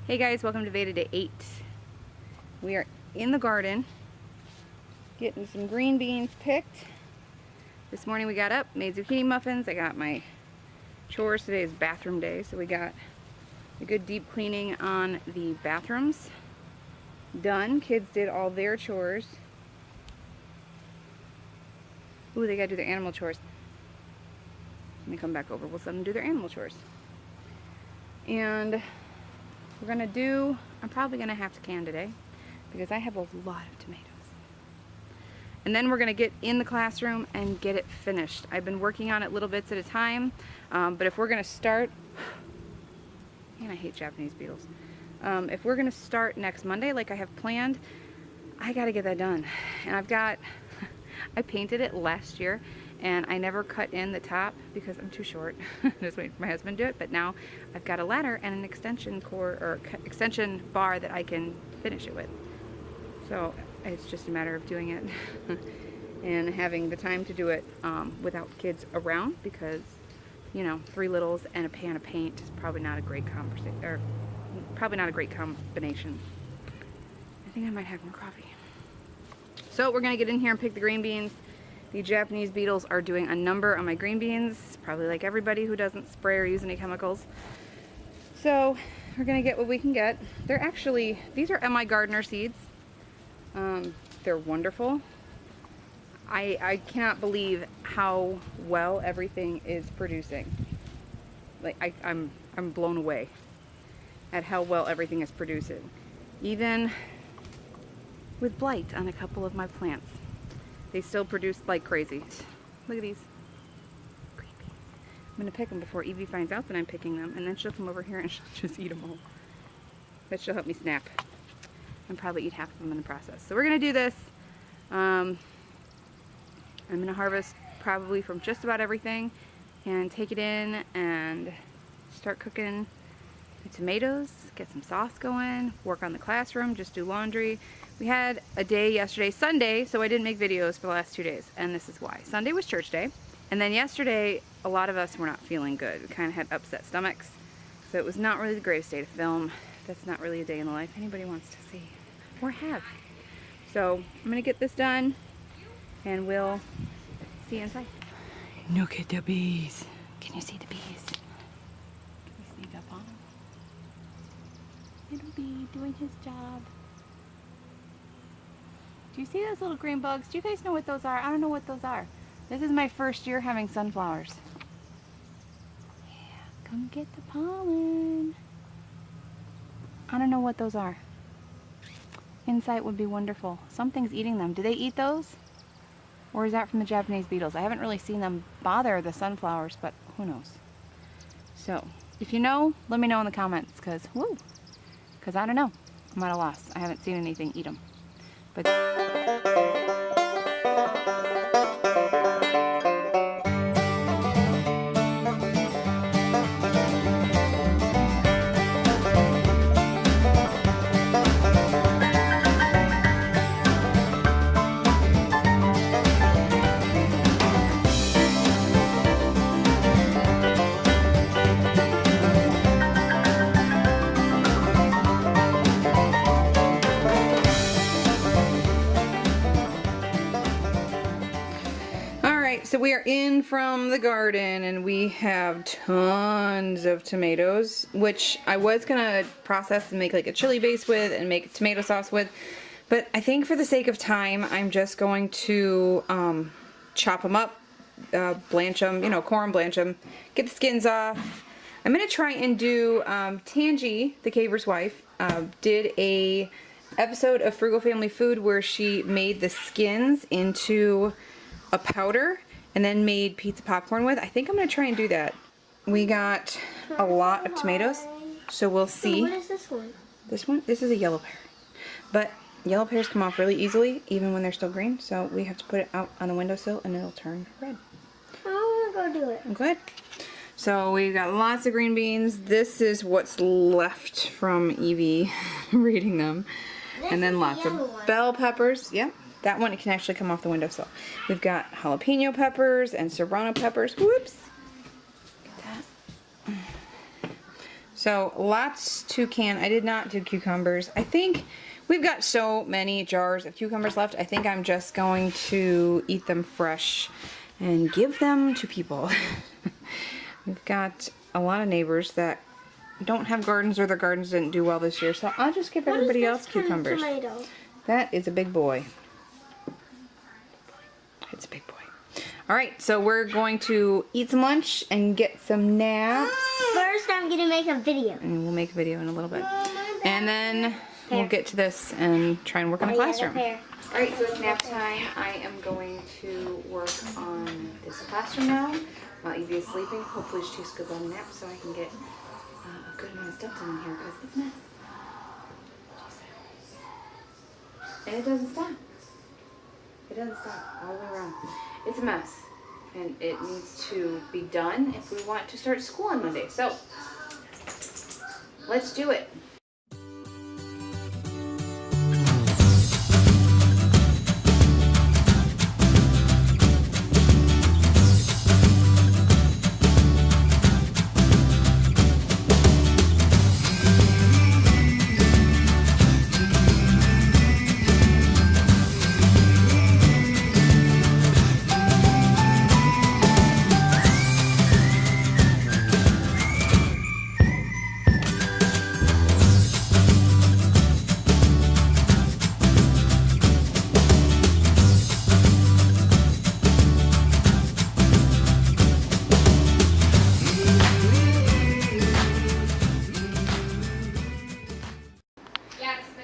Hey guys, welcome to Veda Day 8. We are in the garden getting some green beans picked. This morning we got up, made zucchini muffins. I got my chores. Today is bathroom day, so we got a good deep cleaning on the bathrooms done. Kids did all their chores. Ooh, they gotta do their animal chores. Let me come back over. We'll let them do their animal chores. And we're gonna do, I'm probably gonna have to can today because I have a lot of tomatoes. And then we're gonna get in the classroom and get it finished. I've been working on it little bits at a time, but if we're gonna start, man, I hate Japanese beetles. If we're gonna start next Monday like I have planned, I gotta get that done. And I've got, I painted it last year and I never cut in the top because I'm too short. Just wait for my husband to do it, but now I've got a ladder and an extension cord or extension bar that I can finish it with. So it's just a matter of doing it and having the time to do it without kids around, because you know, 3 littles and a pan of paint is probably not a great combination. I think I might have more coffee. So we're gonna get in here and pick the green beans. The Japanese beetles are doing a number on my green beans, probably like everybody who doesn't spray or use any chemicals. So we're gonna get what we can get. They're actually, these are MI Gardener seeds. They're wonderful. I cannot believe how well everything is producing. Like I'm blown away at how well everything is producing. Even with blight on a couple of my plants, they still produce like crazy. Look at these green beans. I'm gonna pick them before Evie finds out that I'm picking them, and then she'll come over here and she'll just eat them all. But she'll help me snap and probably eat half of them in the process. So we're gonna do this. I'm gonna harvest probably from just about everything and take it in and start cooking the tomatoes, get some sauce going, work on the classroom, just do laundry. We had a day yesterday, Sunday, so I didn't make videos for the last 2 days, and this is why. Sunday was church day, and then yesterday, a lot of us were not feeling good. We kind of had upset stomachs, so it was not really the greatest day to film. That's not really a day in the life anybody wants to see or have. So I'm gonna get this done, and we'll see you inside. Look at the bees. Can you see the bees? Can we sneak up on them? Little bee doing his job. Do you see those little green bugs? Do you guys know what those are? I don't know what those are. This is my first year having sunflowers. Yeah, come get the pollen. I don't know what those are. Insight would be wonderful. Something's eating them. Do they eat those? Or is that from the Japanese beetles? I haven't really seen them bother the sunflowers, but who knows? So, if you know, let me know in the comments, because I don't know. I'm at a loss. I haven't seen anything eat them. But so we are in from the garden and we have tons of tomatoes, which I was gonna process and make like a chili base with and make tomato sauce with, but I think for the sake of time I'm just going to chop them up, blanch them, you know, core and blanch them, get the skins off. I'm gonna try and do, Tangi, the caver's wife, did a episode of Frugal Family Food where she made the skins into a powder and then made pizza popcorn with. I think I'm gonna try and do that. We got a lot of tomatoes, so we'll see. What is this one? This one? This is a yellow pear. But yellow pears come off really easily, even when they're still green, so we have to put it out on the windowsill and it'll turn red. I wanna go do it. Good. So we've got lots of green beans. This is what's left from Evie reading them. And then lots of bell peppers. Yep. That one can actually come off the windowsill. We've got jalapeno peppers and serrano peppers. Whoops. Get that. So lots to can. I did not do cucumbers. I think we've got so many jars of cucumbers left. I think I'm just going to eat them fresh and give them to people. We've got a lot of neighbors that don't have gardens or their gardens didn't do well this year, so I'll just give everybody else cucumbers. That is a big boy. It's a big boy. All right, so we're going to eat some lunch and get some naps. First, I'm gonna make a video. And we'll make a video in a little bit. And then we'll get to this and try and work on the classroom. All right, so it's nap time. I am going to work on this classroom now while Evie is sleeping. Hopefully she takes a good long nap so I can get a good amount of stuff done in here because it's a mess. And it doesn't stop. It doesn't stop all the way around. It's a mess. And it needs to be done if we want to start school on Monday. So, let's do it.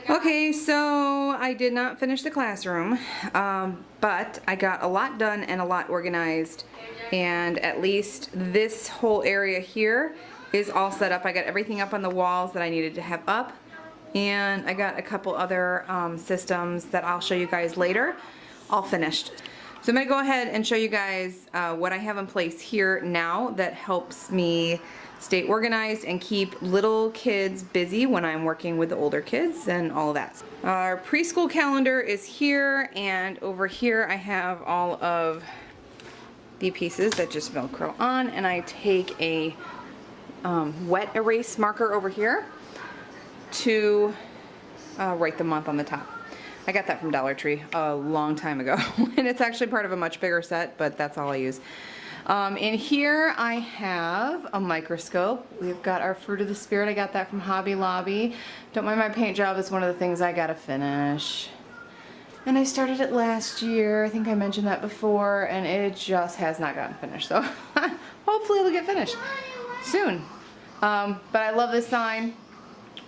Okay, so I did not finish the classroom, but I got a lot done and a lot organized, and at least this whole area here is all set up. I got everything up on the walls that I needed to have up, and I got a couple other systems that I'll show you guys later, all finished. So I'm going to go ahead and show you guys what I have in place here now that helps me stay organized and keep little kids busy when I'm working with the older kids and all of that. Our preschool calendar is here, and over here I have all of the pieces that just Velcro on, and I take a wet erase marker over here to write the month on the top. I got that from Dollar Tree a long time ago, and it's actually part of a much bigger set, but that's all I use. In here I have a microscope. We've got our Fruit of the Spirit. I got that from Hobby Lobby. Don't mind my paint job. It's one of the things I gotta finish. And I started it last year. I think I mentioned that before, and it just has not gotten finished. So hopefully it'll get finished soon. But I love this sign.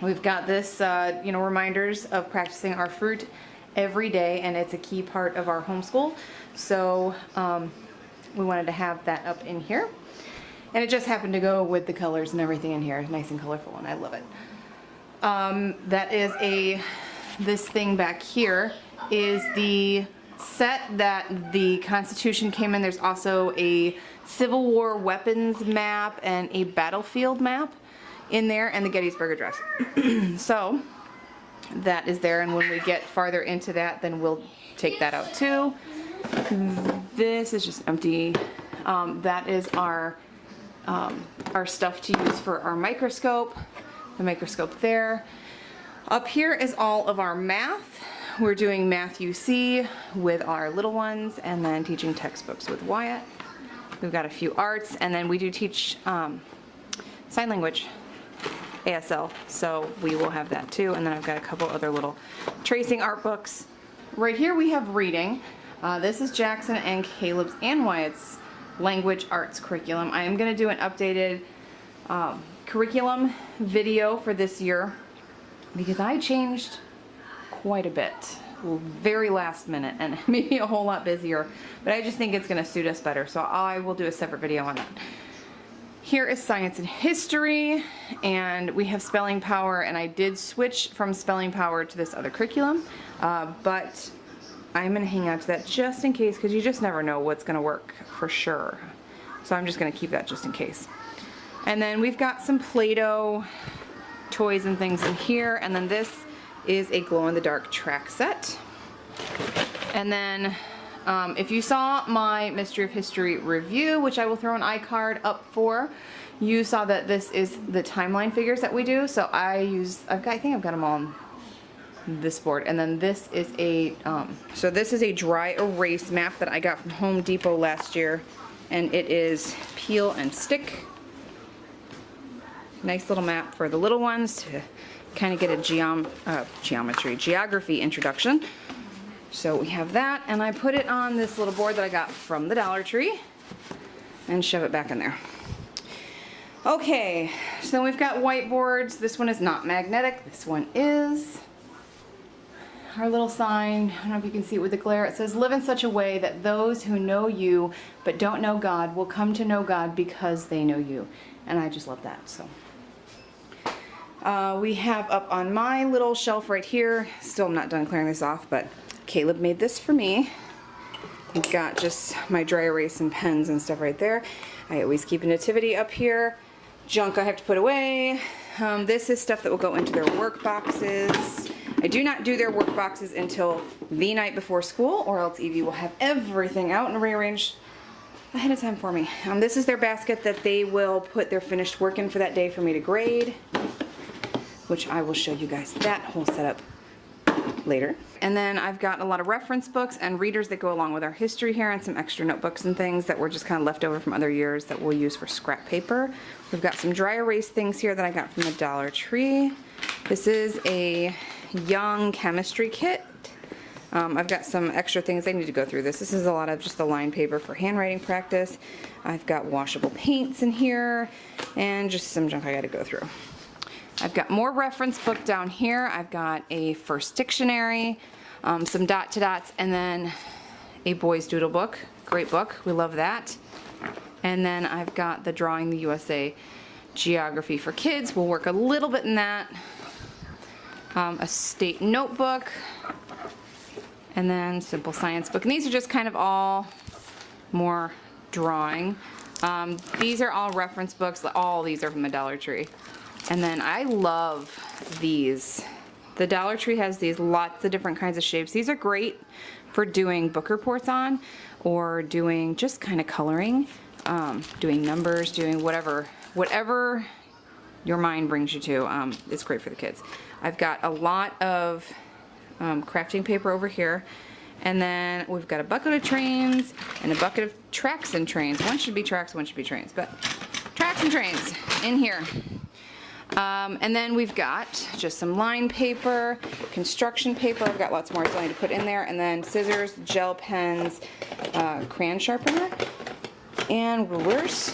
We've got this, reminders of practicing our fruit every day, and it's a key part of our homeschool. So we wanted to have that up in here, and it just happened to go with the colors and everything in here. Nice and colorful, and I love it. That is this thing back here is the set that the Constitution came in. There's also a Civil War weapons map and a battlefield map in there, and the Gettysburg Address. So that is there, and when we get farther into that, then we'll take that out too. This is just empty. That is our stuff to use for our microscope. The microscope there. Up here is all of our math. We're doing Math UC with our little ones, and then teaching textbooks with Wyatt. We've got a few arts, and then we do teach sign language, ASL, so we will have that too. And then I've got a couple other little tracing art books. Right here we have reading. This is Jackson and Caleb's and Wyatt's language arts curriculum. I am going to do an updated curriculum video for this year because I changed quite a bit, very last minute, and maybe a whole lot busier, but I just think it's going to suit us better, so I will do a separate video on that. Here is science and history, and we have spelling power, and I did switch from spelling power to this other curriculum, but I'm going to hang on to that just in case, because you just never know what's going to work for sure. So I'm just going to keep that just in case. And then we've got some Play-Doh toys and things in here, and then this is a glow-in-the-dark track set. And then If you saw my Mystery of History review, which I will throw an iCard up for, you saw that this is the timeline figures that we do. So I think I've got them all on this board. And then this is so this is a dry erase map that I got from Home Depot last year. And it is peel and stick. Nice little map for the little ones to kind of get a geography introduction. So we have that, and I put it on this little board that I got from the Dollar Tree and shove it back in there. Okay, so then we've got whiteboards. This one is not magnetic, this one is. Our little sign, I don't know if you can see it with the glare, it says, live in such a way that those who know you but don't know God will come to know God because they know you. And I just love that, so. We have up on my little shelf right here, still I'm not done clearing this off, but Caleb made this for me. I've got just my dry erase and pens and stuff right there. I always keep a nativity up here. Junk I have to put away. This is stuff that will go into their work boxes. I do not do their work boxes until the night before school, or else Evie will have everything out and rearranged ahead of time for me. This is their basket that they will put their finished work in for that day for me to grade, which I will show you guys that whole setup later. And then I've got a lot of reference books and readers that go along with our history here, and some extra notebooks and things that were just kind of left over from other years that we'll use for scrap paper. We've got some dry erase things here that I got from the Dollar Tree. This is a young chemistry kit. I've got some extra things I need to go through this. This is a lot of just the line paper for handwriting practice. I've got washable paints in here and just some junk I got to go through. I've got more reference book down here. I've got a first dictionary, some dot to dots, and then a boys doodle book. Great book, we love that. And then I've got the Drawing the USA Geography for Kids. We'll work a little bit in that. A state notebook, and then simple science book. And these are just kind of all more drawing. These are all reference books. All these are from the Dollar Tree. And then I love these. The Dollar Tree has these lots of different kinds of shapes. These are great for doing book reports on, or doing just kind of coloring, doing numbers, doing whatever your mind brings you to. It's great for the kids. I've got a lot of crafting paper over here, and then we've got a bucket of trains and a bucket of tracks and trains. One should be tracks, one should be trains, but tracks and trains in here. And then we've got just some line paper, construction paper. I've got lots more I still need to put in there, and then scissors, gel pens, crayon sharpener, and rulers.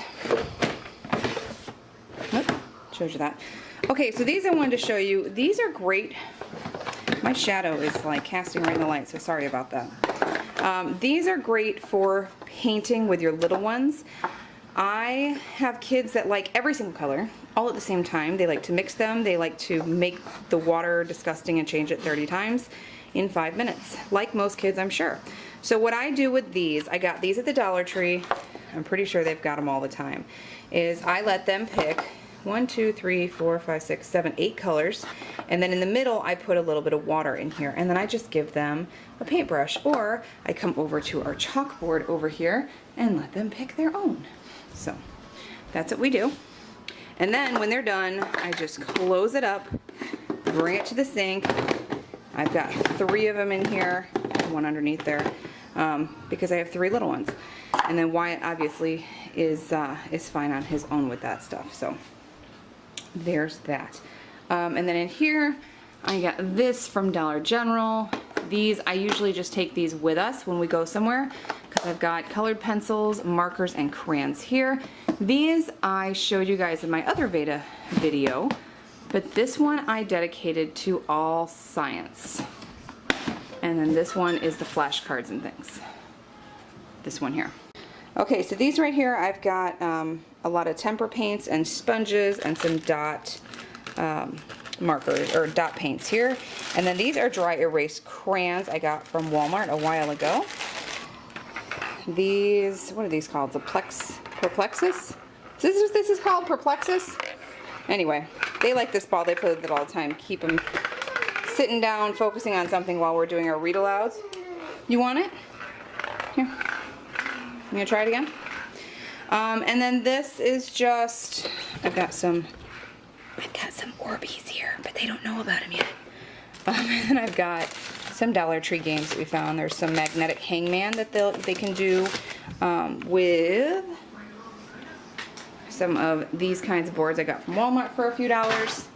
Nope, showed you that. Okay, so these I wanted to show you. These are great. My shadow is like casting right in the light, so sorry about that. These are great for painting with your little ones. I have kids that like every single color, all at the same time. They like to mix them. They like to make the water disgusting and change it 30 times in 5 minutes, like most kids, I'm sure. So what I do with these, I got these at the Dollar Tree. I'm pretty sure they've got them all the time, is I let them pick 1, 2, 3, 4, 5, 6, 7, 8 colors, and then in the middle I put a little bit of water in here, and then I just give them a paintbrush, or I come over to our chalkboard over here and let them pick their own. So that's what we do. And then when they're done, I just close it up, bring it to the sink. I've got 3 of them in here, one underneath there, because I have 3 little ones. And then Wyatt obviously is fine on his own with that stuff. So there's that. And then in here, I got this from Dollar General. These, I usually just take these with us when we go somewhere, because I've got colored pencils, markers, and crayons here. These I showed you guys in my other Veda video, but this one I dedicated to all science. And then this one is the flashcards and things. This one here. Okay, so these right here, I've got a lot of temper paints and sponges and some dot markers, or dot paints here. And then these are dry erase crayons I got from Walmart a while ago. These, what are these called? The Perplexus? This is called Perplexus? Anyway, they like this ball. They play with it all the time. Keep them sitting down, focusing on something while we're doing our read-alouds. You want it? Here. You gonna try it again? And then this is just, I've got some Orbeez here, but they don't know about them yet. And then I've got some Dollar Tree games that we found. There's some magnetic hangman that they can do with some of these kinds of boards I got from Walmart for a few dollars.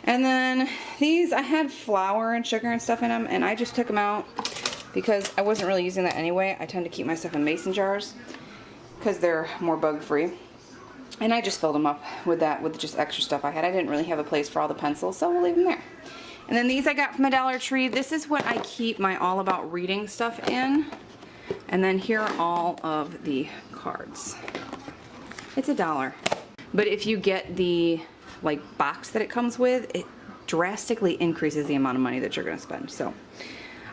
And then these, I had flour and sugar and stuff in them, and I just took them out because I wasn't really using that anyway. I tend to keep my stuff in mason jars because they're more bug-free. And I just filled them up with that, with just extra stuff I had. I didn't really have a place for all the pencils, so we'll leave them there. And then these I got from the Dollar Tree. This is what I keep my All About Reading stuff in. And then here are all of the cards. It's $1. But if you get the box that it comes with, it drastically increases the amount of money that you're gonna spend. So,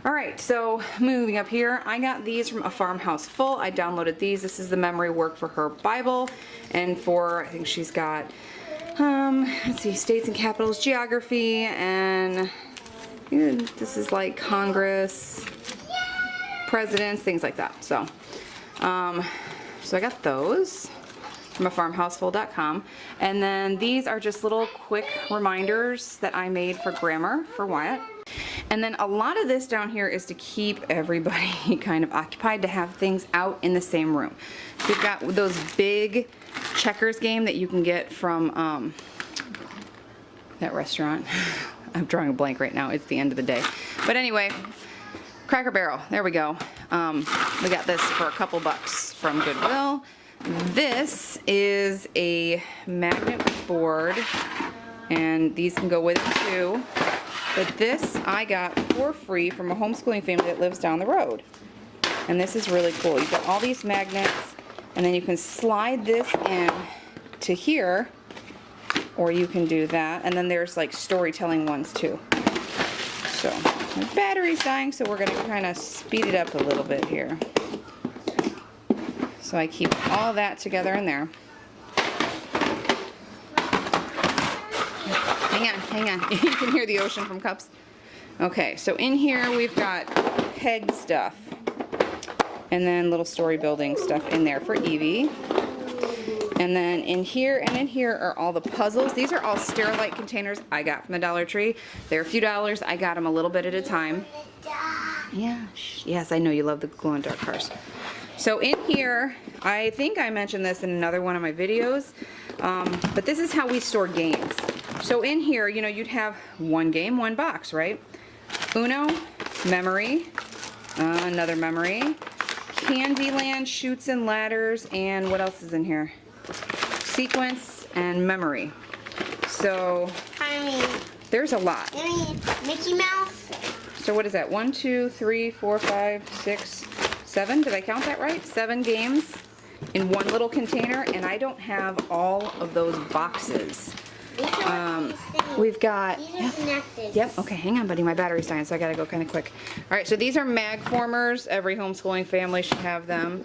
all right, so moving up here, I got these from A Farmhouse Full. I downloaded these. This is the memory work for her Bible, and for, I think she's got, let's see, states and capitals, geography, and this is like Congress, presidents, things like that. So, so I got those from afarmhouseful.com. And then these are just little quick reminders that I made for grammar for Wyatt. And then a lot of this down here is to keep everybody kind of occupied, to have things out in the same room. So we've got those big checkers game that you can get from that restaurant. I'm drawing a blank right now. It's the end of the day. But anyway, Cracker Barrel. There we go. We got this for a couple bucks from Goodwill. This is a magnet board, and these can go with it too. But this I got for free from a homeschooling family that lives down the road. And this is really cool. You've got all these magnets, and then you can slide this in to here, or you can do that. And then there's like storytelling ones too. So my battery's dying, so we're gonna kind of speed it up a little bit here. So I keep all that together in there. Hang on. You can hear the ocean from cups. Okay, so in here we've got peg stuff. And then little story building stuff in there for Evie. And then in here and in here are all the puzzles. These are all Sterilite containers I got from the Dollar Tree. They're a few dollars. I got them a little bit at a time. Yeah, yes, I know you love the glow-in-dark cars. So in here, I think I mentioned this in another one of my videos, but this is how we store games. So in here, you know, you'd have one game, one box, right? Uno, memory, another memory, Candyland, Chutes and Ladders, and what else is in here? Sequence and memory. So there's a lot. Mickey Mouse. So what is that? 1, 2, 3, 4, 5, 6, 7. Did I count that right? 7 games in one little container, and I don't have all of those boxes. We've got, yep, okay, hang on buddy, my battery's dying, so I gotta go kind of quick. Alright, so these are mag formers. Every homeschooling family should have them.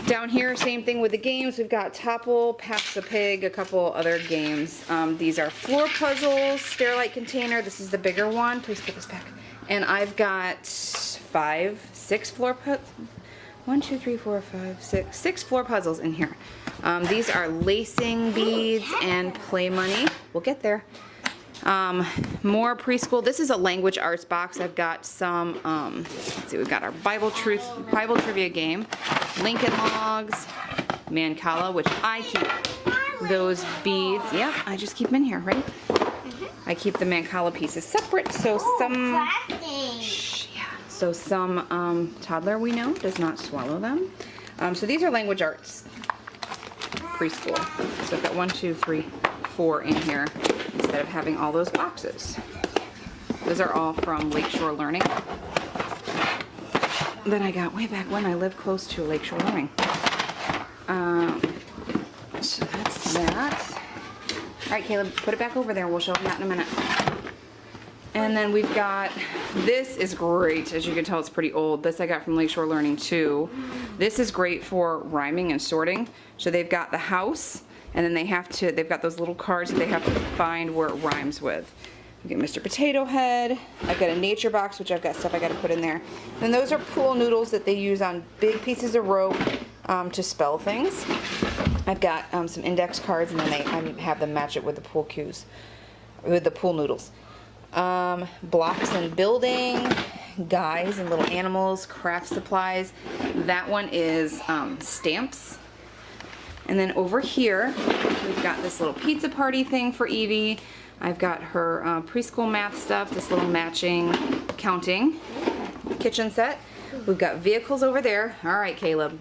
Down here, same thing with the games. We've got Topple, Pass the Pig, a couple other games. These are floor puzzles, Sterilite container. This is the bigger one. Please put this back. And I've got 6 floor puzzles. 1, 2, 3, 4, 5, 6. 6 floor puzzles in here. These are lacing beads and play money. We'll get there. More preschool. This is a language arts box. I've got some, let's see, we've got our Bible trivia game, Lincoln Logs, Mancala, which I keep those beads. Yep, I just keep them in here, right? I keep the Mancala pieces separate, so some toddler we know does not swallow them. So these are language arts preschool. So I've got 1, 2, 3, 4 in here instead of having all those boxes. Those are all from Lakeshore Learning that I got way back when I lived close to Lakeshore Learning. So that's that. All right, Caleb, put it back over there. We'll show them that in a minute. And then we've got, this is great. As you can tell, it's pretty old. This I got from Lakeshore Learning too. This is great for rhyming and sorting. So they've got the house, and then they've got those little cards that they have to find where it rhymes with. You get Mr. Potato Head. I've got a nature box, which I've got stuff I got to put in there. And those are pool noodles that they use on big pieces of rope to spell things. I've got some index cards, and then I have them match it with the pool cues, with the pool noodles. Blocks and building, guys and little animals, craft supplies. That one is stamps. And then over here, we've got this little pizza party thing for Evie. I've got her preschool math stuff, this little matching counting kitchen set. We've got vehicles over there. All right, Caleb.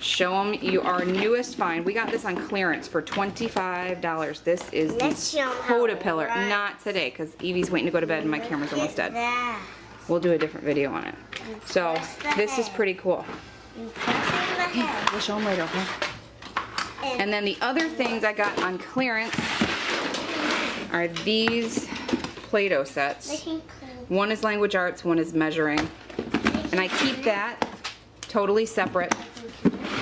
Show them our newest find. We got this on clearance for $25. This is the Caterpillar. Not today, because Evie's waiting to go to bed and my camera's almost dead. We'll do a different video on it. So this is pretty cool. We'll show them later, okay? And then the other things I got on clearance are these Play-Doh sets. One is language arts, one is measuring. And I keep that totally separate.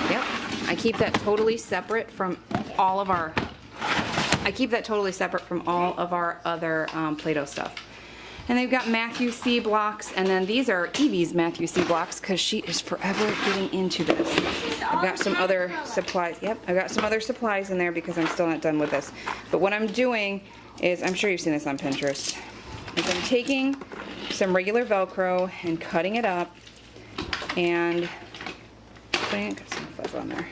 Yep, I keep that totally separate from all of our, other Play-Doh stuff. And they've got Matthew C blocks, and then these are Evie's Matthew C blocks because she is forever getting into this. I've got some other supplies. Yep, I've got some other supplies in there because I'm still not done with this. But what I'm doing is, I'm sure you've seen this on Pinterest, is I'm taking some regular Velcro and cutting it up and got some fuzz on there.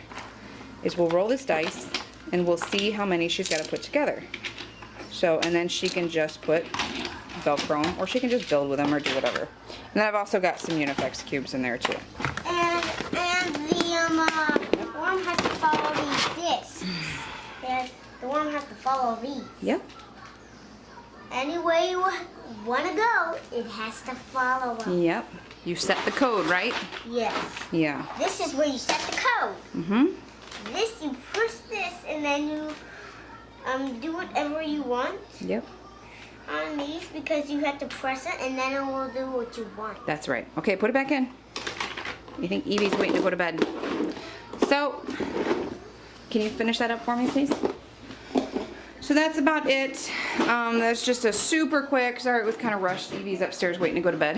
We'll roll this dice and we'll see how many she's got to put together. So, and then she can just put Velcro them, or she can just build with them or do whatever. And then I've also got some Unifex cubes in there too. And the worm has to follow these discs. The worm has to follow these. Yep. Anyway you want to go, it has to follow them. Yep. You set the code, right? Yes. Yeah. This is where you set the code. Mm-hmm. This, you push this, and then you do whatever you want. Yep. On these, because you have to press it, and then it will do what you want. That's right. Okay, put it back in. You think Evie's waiting to go to bed. So, can you finish that up for me, please? So that's about it. That's just a super quick, sorry it was kind of rushed. Evie's upstairs waiting to go to bed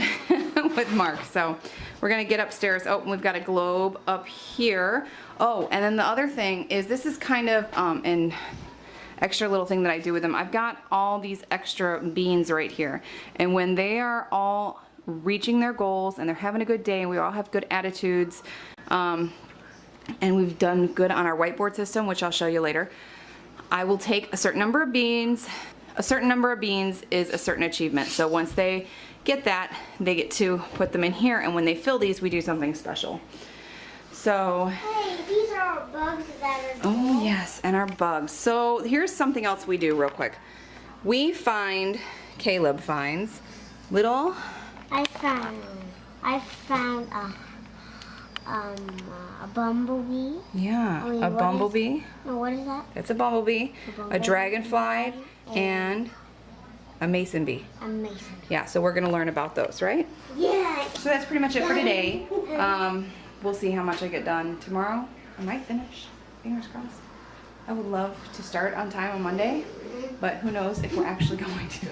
with Mark. So we're gonna get upstairs. Oh, and we've got a globe up here. Oh, and then the other thing is, this is kind of an extra little thing that I do with them. I've got all these extra beans right here. And when they are all reaching their goals and they're having a good day and we all have good attitudes, and we've done good on our whiteboard system, which I'll show you later, I will take a certain number of beans. A certain number of beans is a certain achievement. So once they get that, they get to put them in here, and when they fill these, we do something special. So, hey, these are our bugs that are oh yes, and our bugs. So here's something else we do real quick. Caleb finds little. I found a bumblebee. Yeah, a bumblebee. What is that? That's a bumblebee, a dragonfly, and a mason bee. A mason. Yeah, so we're gonna learn about those, right? Yeah. So that's pretty much it for today. We'll see how much I get done tomorrow. I might finish, fingers crossed. I would love to start on time on Monday, but who knows if we're actually going to.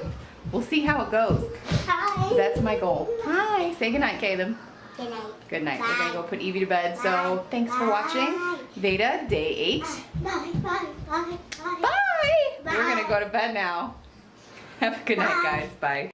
We'll see how it goes. Hi. That's my goal. Hi, say goodnight, Caleb. Good night. Good night. Bye. We're gonna go put Evie to bed. So thanks for watching. Veda, day 8. Bye, bye, bye, bye. Bye. Bye. We're gonna go to bed now. Have a good night, guys. Bye.